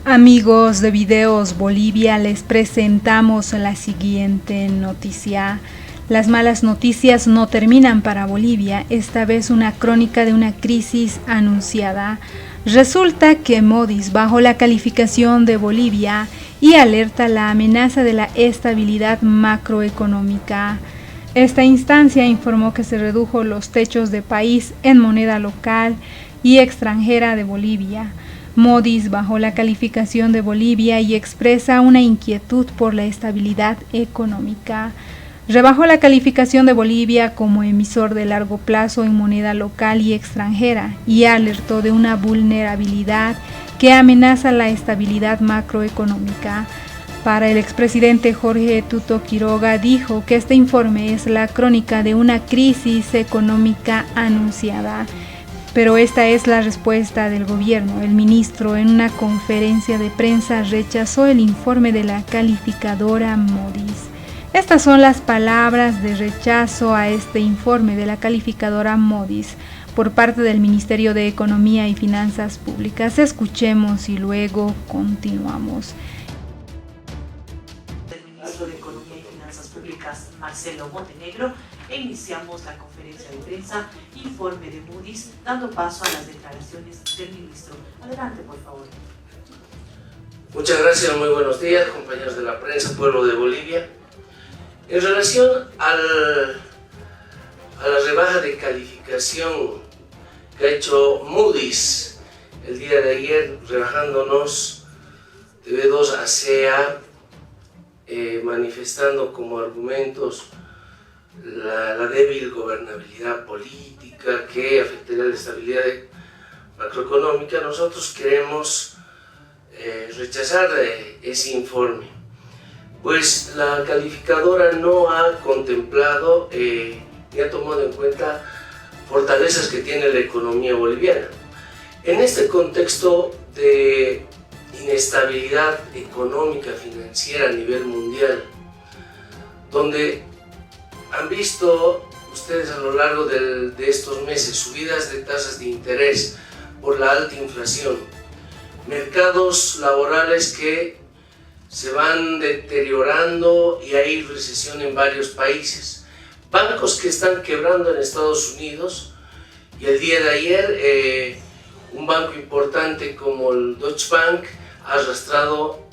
Amigos de Videos Bolivia, les presentamos la siguiente noticia. Las malas noticias no terminan para Bolivia, esta vez una crónica de una crisis anunciada. Resulta que Moody's bajó la calificación de Bolivia y alerta la amenaza de la estabilidad macroeconómica. Esta instancia informó que se redujo los techos de país en moneda local y extranjera de Bolivia. Moody's bajó la calificación de Bolivia y expresa una inquietud por la estabilidad económica. Rebajó la calificación de Bolivia como emisor de largo plazo en moneda local y extranjera y alertó de una vulnerabilidad que amenaza la estabilidad macroeconómica. Para el expresidente Jorge Tuto Quiroga dijo que este informe es la crónica de una crisis económica anunciada. Pero esta es la respuesta del gobierno. El ministro en una conferencia de prensa rechazó el informe de la calificadora Moody's. Estas son las palabras de rechazo a este informe de la calificadora Moody's por parte del Ministerio de Economía y Finanzas Públicas. Escuchemos y luego continuamos. Del ministro de Economía y Finanzas Públicas, Marcelo Montenegro, e iniciamos la conferencia de prensa, informe de Moody's, dando paso a las declaraciones del ministro. Adelante, por favor. Muchas gracias, muy buenos días, compañeros de la prensa, pueblo de Bolivia. En relación a la rebaja de calificación que ha hecho Moody's el día de ayer, rebajándonos de B2 a CA, manifestando como argumentos la débil gobernabilidad política que afectaría la estabilidad macroeconómica, nosotros queremos rechazar ese informe, pues la calificadora no ha contemplado ni ha tomado en cuenta fortalezas que tiene la economía boliviana. En este contexto de inestabilidad económica financiera a nivel mundial, donde han visto ustedes a lo largo de estos meses subidas de tasas de interés por la alta inflación, mercados laborales que se van deteriorando y hay recesión en varios países, bancos que están quebrando en Estados Unidos, y el día de ayer un banco importante como el Deutsche Bank ha arrastrado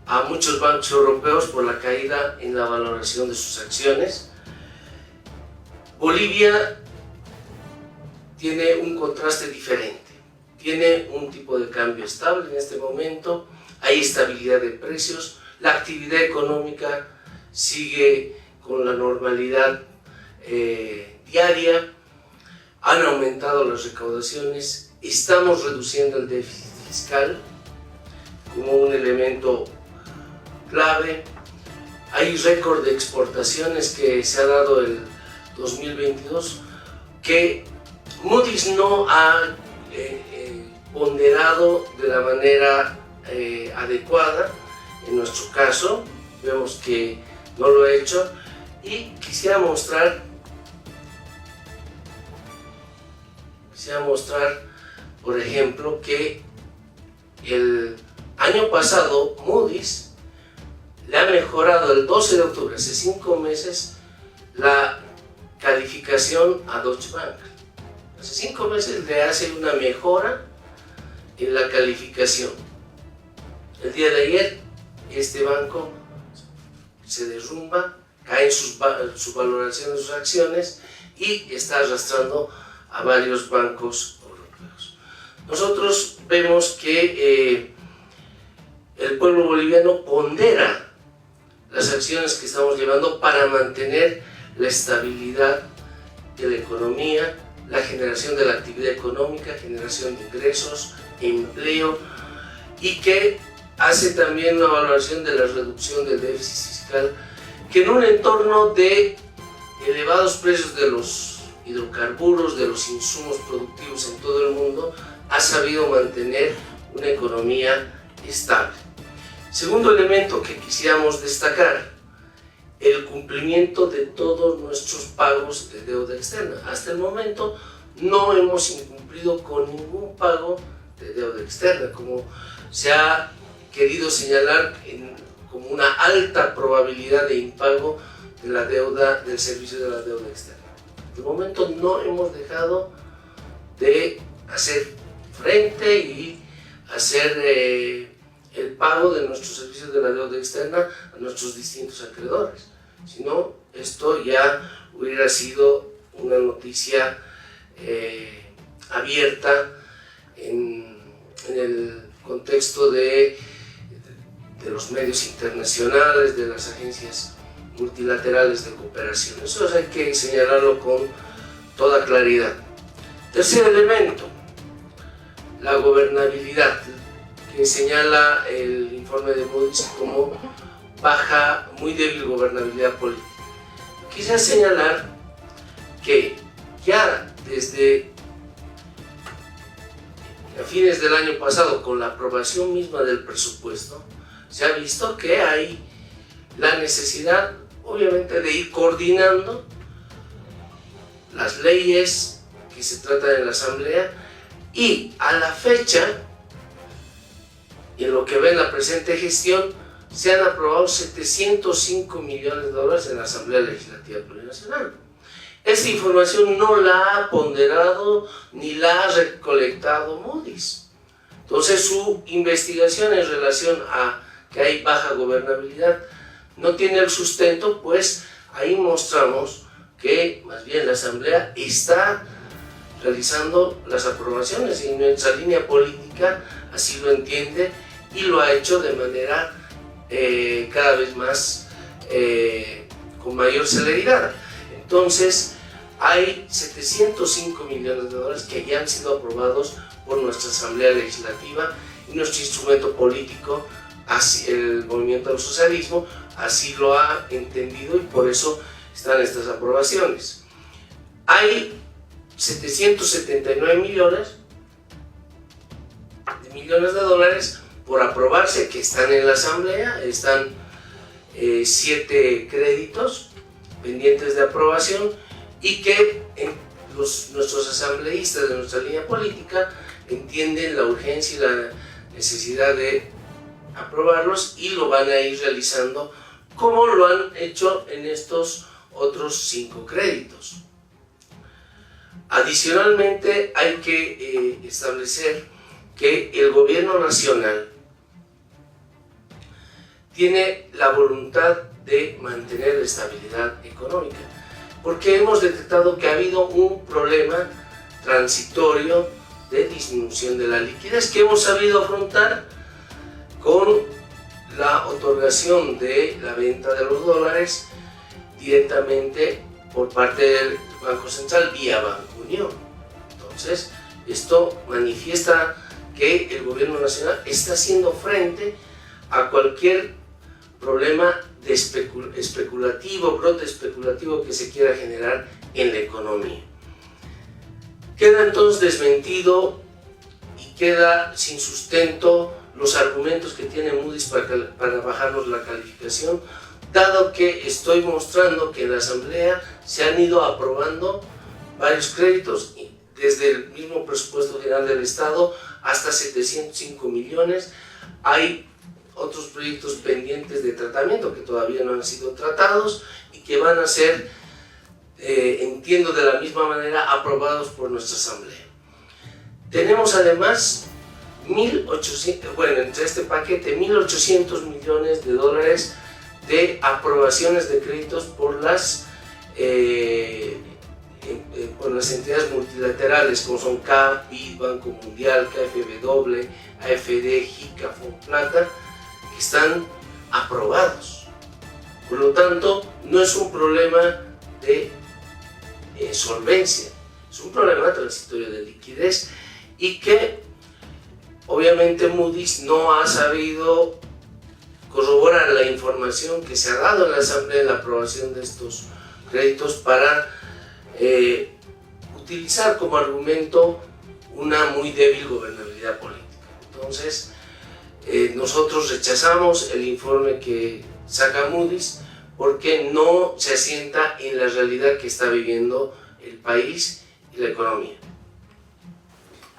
a muchos bancos europeos por la caída en la valoración de sus acciones. Bolivia tiene un contraste diferente, tiene un tipo de cambio estable en este momento, hay estabilidad de precios, la actividad económica sigue con la normalidad diaria, han aumentado las recaudaciones, estamos reduciendo el déficit fiscal como un elemento clave, hay récord de exportaciones que se ha dado el 2022 que Moody's no ha ponderado de la manera adecuada. En nuestro caso vemos que no lo ha hecho, y quisiera mostrar por ejemplo que el año pasado Moody's le ha mejorado el 12 de octubre, hace 5 meses, la calificación a Deutsche Bank. Hace 5 meses le hace una mejora en la calificación. El día de ayer este banco se derrumba, cae en su valoración de sus acciones y está arrastrando a varios bancos europeos. Nosotros vemos que el pueblo boliviano pondera las acciones que estamos llevando para mantener la estabilidad de la economía, la generación de la actividad económica, generación de ingresos, empleo, y que hace también una valoración de la reducción del déficit fiscal, que en un entorno de elevados precios de los hidrocarburos, de los insumos productivos en todo el mundo, ha sabido mantener una economía estable. Segundo elemento que quisiéramos destacar, el cumplimiento de todos nuestros pagos de deuda externa. Hasta el momento no hemos incumplido con ningún pago de deuda externa, como se ha querido señalar como una alta probabilidad de impago de la deuda, del servicio de la deuda externa. De momento no hemos dejado de hacer frente y hacer el pago de nuestros servicios de la deuda externa a nuestros distintos acreedores. Si no, esto ya hubiera sido una noticia abierta en el contexto de los medios internacionales, de las agencias multilaterales de cooperación. Eso hay que señalarlo con toda claridad. Tercer elemento, la gobernabilidad, que señala el informe de Moody's como baja, muy débil gobernabilidad política. Quisiera señalar que ya desde a fines del año pasado, con la aprobación misma del presupuesto, se ha visto que hay la necesidad, obviamente, de ir coordinando las leyes que se tratan en la Asamblea, y a la fecha, en lo que ve en la presente gestión, se han aprobado 705 millones de dólares en la Asamblea Legislativa Plurinacional. Esta información no la ha ponderado ni la ha recolectado Moody's. Entonces, su investigación en relación a que hay baja gobernabilidad no tiene el sustento, pues ahí mostramos que más bien la Asamblea está realizando las aprobaciones, y nuestra línea política así lo entiende y lo ha hecho de manera cada vez más con mayor celeridad. Entonces, hay 705 millones de dólares que ya han sido aprobados por nuestra Asamblea Legislativa, y nuestro instrumento político, así, el Movimiento al Socialismo, así lo ha entendido, y por eso están estas aprobaciones. Hay 779 millones de dólares por aprobarse, que están en la Asamblea. Están 7 créditos pendientes de aprobación, y que nuestros asambleístas de nuestra línea política entienden la urgencia y la necesidad de aprobarlos, y lo van a ir realizando como lo han hecho en estos otros 5 créditos. Adicionalmente, hay que establecer que el gobierno nacional tiene la voluntad de mantener la estabilidad económica, porque hemos detectado que ha habido un problema transitorio de disminución de la liquidez, que hemos sabido afrontar con la otorgación de la venta de los dólares directamente por parte del Banco Central vía Banco Unión. Entonces, esto manifiesta que el gobierno nacional está haciendo frente a cualquier problema de especulativo, brote especulativo que se quiera generar en la economía. Queda entonces desmentido y queda sin sustento los argumentos que tiene Moody's para bajarnos la calificación, dado que estoy mostrando que en la Asamblea se han ido aprobando varios créditos, desde el mismo presupuesto general del Estado hasta 705 millones. Hay otros proyectos pendientes de tratamiento que todavía no han sido tratados y que van a ser, entiendo de la misma manera, aprobados por nuestra Asamblea. Tenemos además 1.800, bueno, entre este paquete 1.800 millones de dólares de aprobaciones de créditos por las entidades multilaterales, como son CAP, BID, Banco Mundial, KfW, AFD, JICA, Fonplata, que están aprobados. Por lo tanto, no es un problema de solvencia, es un problema transitorio de liquidez, y que obviamente Moody's no ha sabido corroborar la información que se ha dado en la Asamblea en la aprobación de estos créditos para utilizar como argumento una muy débil gobernabilidad política. Entonces, nosotros rechazamos el informe que saca Moody's porque no se asienta en la realidad que está viviendo el país y la economía.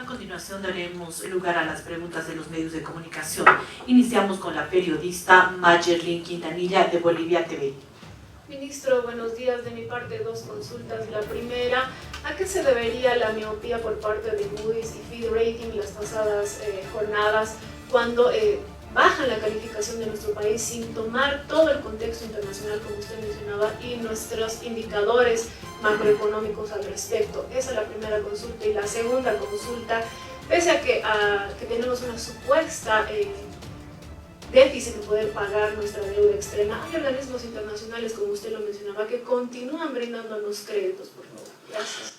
A continuación daremos lugar a las preguntas de los medios de comunicación. Iniciamos con la periodista Mayerlin Quintanilla de Bolivia TV. Ministro, buenos días. De mi parte, dos consultas. La primera, ¿a qué se debería la miopía por parte de Moody's y Fitch Rating las pasadas jornadas cuando bajan la calificación de nuestro país sin tomar todo el contexto internacional, como usted mencionaba, y nuestros indicadores macroeconómicos al respecto? Esa es la primera consulta. Y la segunda consulta, pese a que tenemos una supuesta déficit de poder pagar nuestra deuda externa, hay organismos internacionales, como usted lo mencionaba, que continúan brindándonos créditos, por favor. Gracias.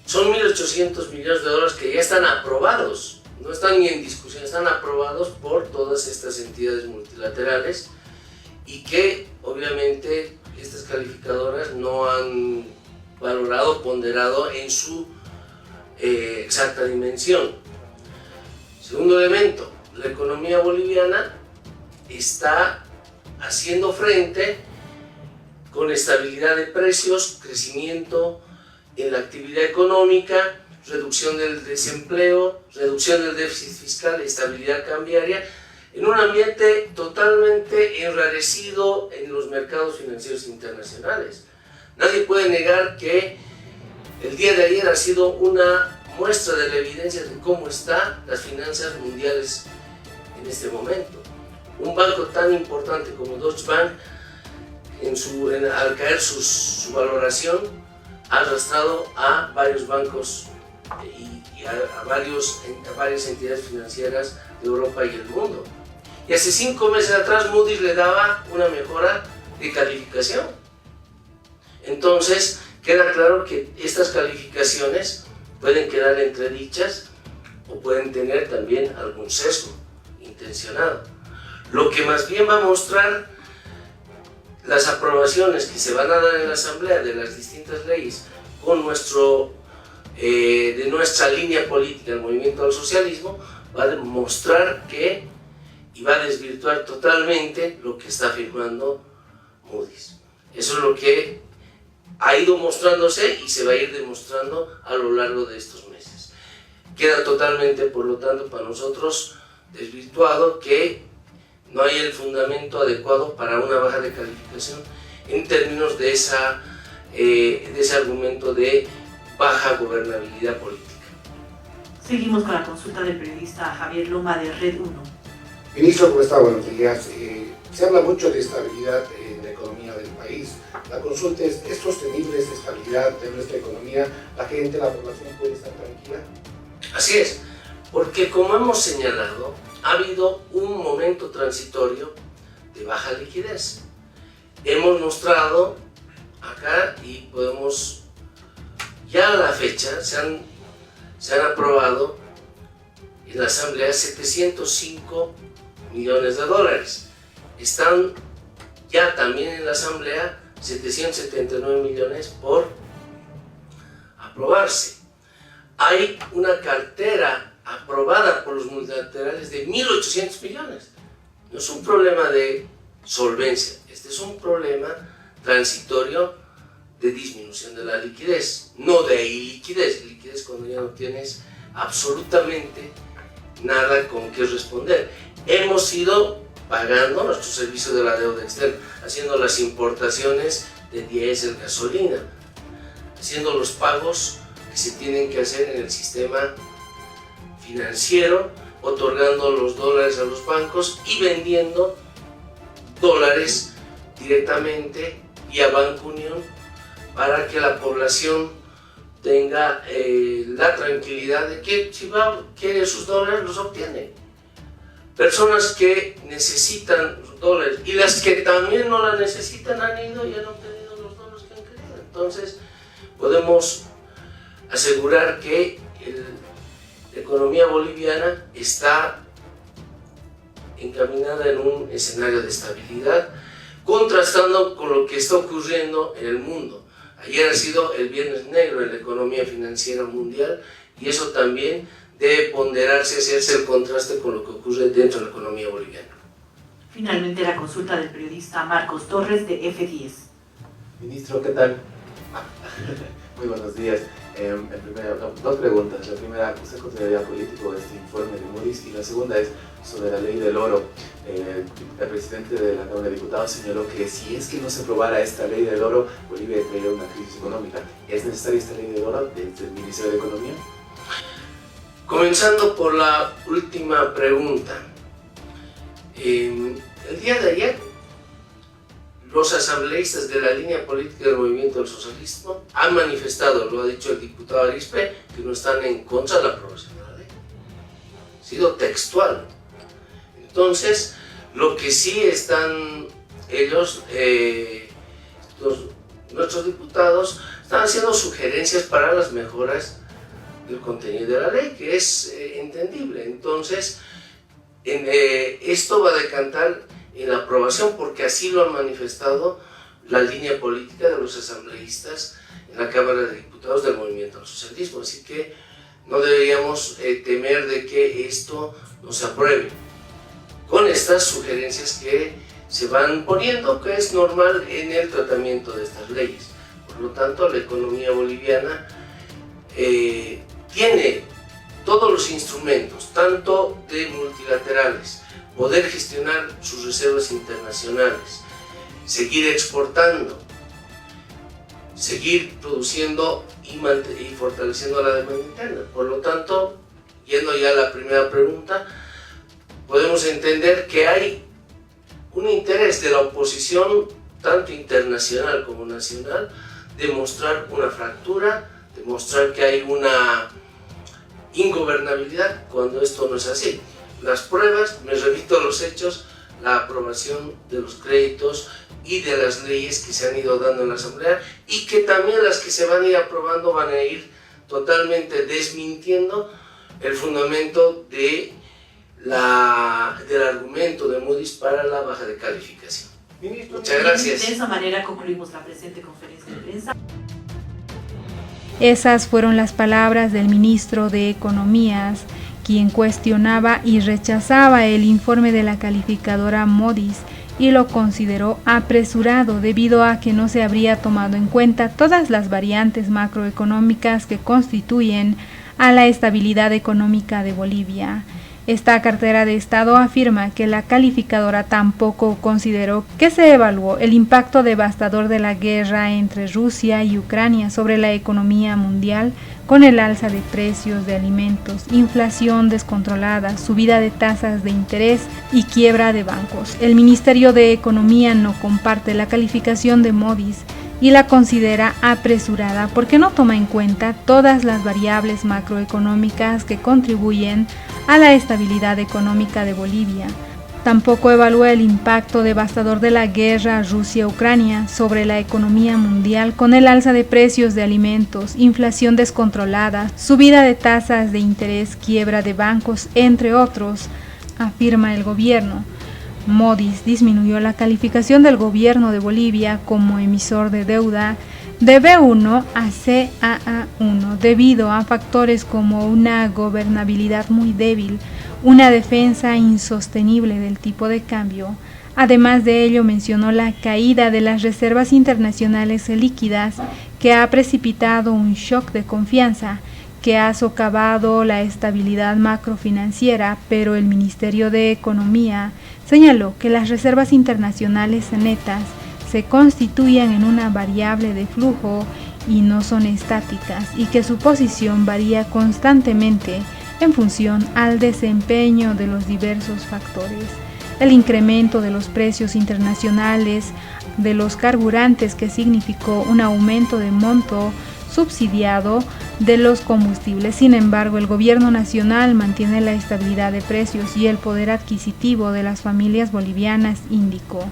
Son 1.800 millones de dólares que ya están aprobados, no están ni en discusión, están aprobados por todas estas entidades multilaterales y que obviamente estas calificadoras no han valorado, ponderado en su exacta dimensión. Segundo elemento, la economía boliviana está haciendo frente con estabilidad de precios, crecimiento en la actividad económica, reducción del desempleo, reducción del déficit fiscal, estabilidad cambiaria, en un ambiente totalmente enrarecido en los mercados financieros internacionales. Nadie puede negar que el día de ayer ha sido una muestra de la evidencia de cómo están las finanzas mundiales en este momento. Un banco tan importante como Deutsche Bank, al caer su valoración, ha arrastrado a varios bancos y a varias entidades financieras de Europa y el mundo. Y hace 5 meses atrás Moody's le daba una mejora de calificación. Entonces queda claro que estas calificaciones pueden quedar entredichas o pueden tener también algún sesgo intencionado. Lo que más bien va a mostrar las aprobaciones que se van a dar en la Asamblea de las distintas leyes con de nuestra línea política, el movimiento al socialismo, va a demostrar que y va a desvirtuar totalmente lo que está afirmando Moody's. Eso es lo que ha ido mostrándose y se va a ir demostrando a lo largo de estos meses. Queda totalmente, por lo tanto, para nosotros desvirtuado que no hay el fundamento adecuado para una baja de calificación en términos de ese argumento de baja gobernabilidad política. Seguimos con la consulta del periodista Javier Loma de Red 1. Ministro, ¿cómo está? Buenos días. Se habla mucho de estabilidad en la economía del país. La consulta ¿es sostenible esta estabilidad de nuestra economía? ¿La gente, la población puede estar tranquila? Así es, porque como hemos señalado, ha habido un momento transitorio de baja liquidez. Hemos mostrado acá y podemos, ya a la fecha, se han aprobado en la Asamblea 705 millones de dólares. Están ya también en la Asamblea 779 millones por aprobarse. Hay una cartera aprobada por los multilaterales de 1.800 millones. No es un problema de solvencia, este es un problema transitorio de disminución de la liquidez, no de iliquidez. Liquidez cuando ya no tienes absolutamente nada con qué responder. Hemos ido pagando nuestro servicio de la deuda externa, haciendo las importaciones de diésel, gasolina, haciendo los pagos que se tienen que hacer en el sistema financiero, otorgando los dólares a los bancos y vendiendo dólares directamente vía Banco Unión para que la población tenga la tranquilidad de que si quiere sus dólares los obtiene. Personas que necesitan los dólares y las que también no la necesitan han ido y han obtenido los dólares que han querido. Entonces podemos asegurar que la economía boliviana está encaminada en un escenario de estabilidad, contrastando con lo que está ocurriendo en el mundo. Ayer ha sido el Viernes Negro en la economía financiera mundial y eso también debe ponderarse, hacerse el contraste con lo que ocurre dentro de la economía boliviana. Finalmente la consulta del periodista Marcos Torres de F10. Ministro, ¿qué tal? Muy buenos días. Dos preguntas. La primera, ¿usted consideraría político este informe de Moody's? Y la segunda es sobre la ley del oro. El presidente de la Cámara de Diputados señaló que si es que no se aprobara esta ley del oro, Bolivia entraría en una crisis económica. ¿Es necesaria esta ley del oro desde el Ministerio de Economía? Comenzando por la última pregunta. El día de ayer, los asambleístas de la línea política del movimiento del socialismo han manifestado, lo ha dicho el diputado Arispe, que no están en contra de la aprobación de la ley. Ha sido textual. Entonces, lo que sí están ellos, nuestros diputados, están haciendo sugerencias para las mejoras del contenido de la ley, que es entendible. Entonces, esto va a decantar en la aprobación, porque así lo han manifestado la línea política de los asambleístas en la Cámara de Diputados del Movimiento al Socialismo. Así que no deberíamos temer de que esto no se apruebe. Con estas sugerencias que se van poniendo, que es normal en el tratamiento de estas leyes. Por lo tanto, la economía boliviana tiene todos los instrumentos, tanto de multilaterales, poder gestionar sus reservas internacionales, seguir exportando, seguir produciendo y fortaleciendo la demanda interna. Por lo tanto, yendo ya a la primera pregunta, podemos entender que hay un interés de la oposición, tanto internacional como nacional, de mostrar una fractura, de mostrar que hay una ingobernabilidad, cuando esto no es así. Las pruebas, me remito a los hechos, la aprobación de los créditos y de las leyes que se han ido dando en la Asamblea, y que también las que se van a ir aprobando van a ir totalmente desmintiendo el fundamento del argumento de Moody's para la baja de calificación. Muchas gracias. De esa manera concluimos la presente conferencia de prensa. Esas fueron las palabras del ministro de Economías, quien cuestionaba y rechazaba el informe de la calificadora Moody's y lo consideró apresurado debido a que no se habría tomado en cuenta todas las variantes macroeconómicas que constituyen a la estabilidad económica de Bolivia. Esta cartera de Estado afirma que la calificadora tampoco consideró que se evaluó el impacto devastador de la guerra entre Rusia y Ucrania sobre la economía mundial, con el alza de precios de alimentos, inflación descontrolada, subida de tasas de interés y quiebra de bancos. El Ministerio de Economía no comparte la calificación de Moody's y la considera apresurada porque no toma en cuenta todas las variables macroeconómicas que contribuyen a la estabilidad económica de Bolivia. Tampoco evalúa el impacto devastador de la guerra Rusia-Ucrania sobre la economía mundial, con el alza de precios de alimentos, inflación descontrolada, subida de tasas de interés, quiebra de bancos, entre otros, afirma el gobierno. Moody's disminuyó la calificación del gobierno de Bolivia como emisor de deuda de B1 a CAA1 debido a factores como una gobernabilidad muy débil, una defensa insostenible del tipo de cambio. Además de ello, mencionó la caída de las reservas internacionales líquidas, que ha precipitado un shock de confianza que ha socavado la estabilidad macrofinanciera, pero el Ministerio de Economía señaló que las reservas internacionales netas se constituyen en una variable de flujo y no son estáticas, y que su posición varía constantemente en función al desempeño de los diversos factores. El incremento de los precios internacionales de los carburantes, que significó un aumento de monto subsidiado de los combustibles. Sin embargo, el gobierno nacional mantiene la estabilidad de precios y el poder adquisitivo de las familias bolivianas, indicó.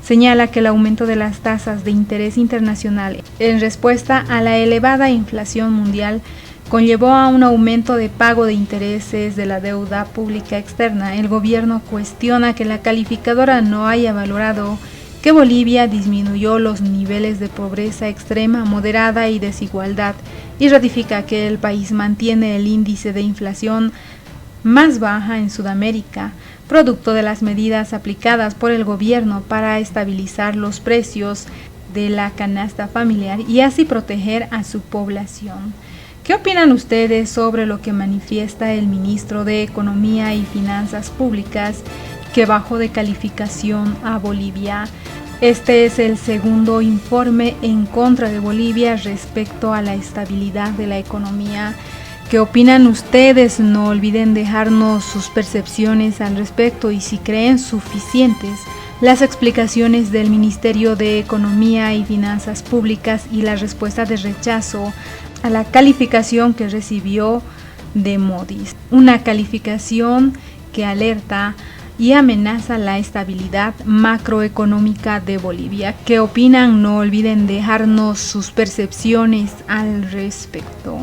Señala que el aumento de las tasas de interés internacional en respuesta a la elevada inflación mundial conllevó a un aumento de pago de intereses de la deuda pública externa. El gobierno cuestiona que la calificadora no haya valorado que Bolivia disminuyó los niveles de pobreza extrema, moderada y desigualdad, y ratifica que el país mantiene el índice de inflación más baja en Sudamérica, producto de las medidas aplicadas por el gobierno para estabilizar los precios de la canasta familiar y así proteger a su población. ¿Qué opinan ustedes sobre lo que manifiesta el ministro de Economía y Finanzas Públicas, que bajó de calificación a Bolivia? Este es el segundo informe en contra de Bolivia respecto a la estabilidad de la economía. ¿Qué opinan ustedes? No olviden dejarnos sus percepciones al respecto y si creen suficientes las explicaciones del Ministerio de Economía y Finanzas Públicas y la respuesta de rechazo a la calificación que recibió de Moody's. Una calificación que alerta y amenaza la estabilidad macroeconómica de Bolivia. ¿Qué opinan? No olviden dejarnos sus percepciones al respecto.